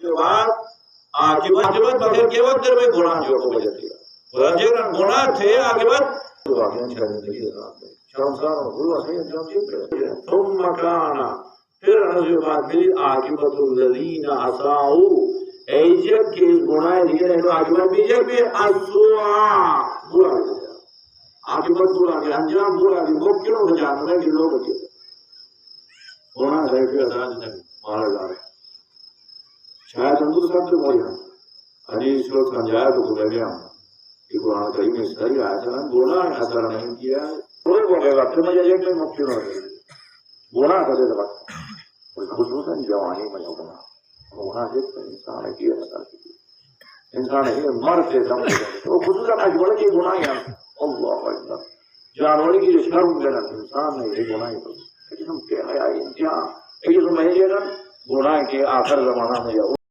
کے بعد عاقبت بغیر کے وقت میں گناہ جو کو وجہ دیا گناہ گناہ تھے عاقبت تو آگے چھڑ دیا شمسان ہوا سے انجام ثم کانا پھر رضی بات ملی عاقبت الذین اساؤ ایجب کے گناہ دیگر ہے تو عاقبت بھی جب بھی اسوا برا گیا عاقبت برا گیا انجام برا گیا ممکن ہو جاننا ہے کہ لوگ اکیلے گناہ ہے کہ آزاد نہیں مارا جا رہا ہے شاید ہم تو سب سے بڑھیا حدیث کو سمجھایا تو گزر گیا کہ قرآن کریم میں صحیح آیا تھا گناہ اثر نہیں کیا کوئی بولے گا پھر مجھے ایک میں ممکن ہو گئی گناہ کرے گا خصوصاً جوانی میں گناہ گناہ دیکھتے انسان کی اثر کی انسان ہے مر سے دم تو خصوصاً اجبر کی گناہ ہے اللہ اکبر جانور کی جو شرم دینا انسان نے یہ گناہ لیکن ہم کیا ہے انتہا ایک جو میں یہ گناہ کے آخر زمانہ میں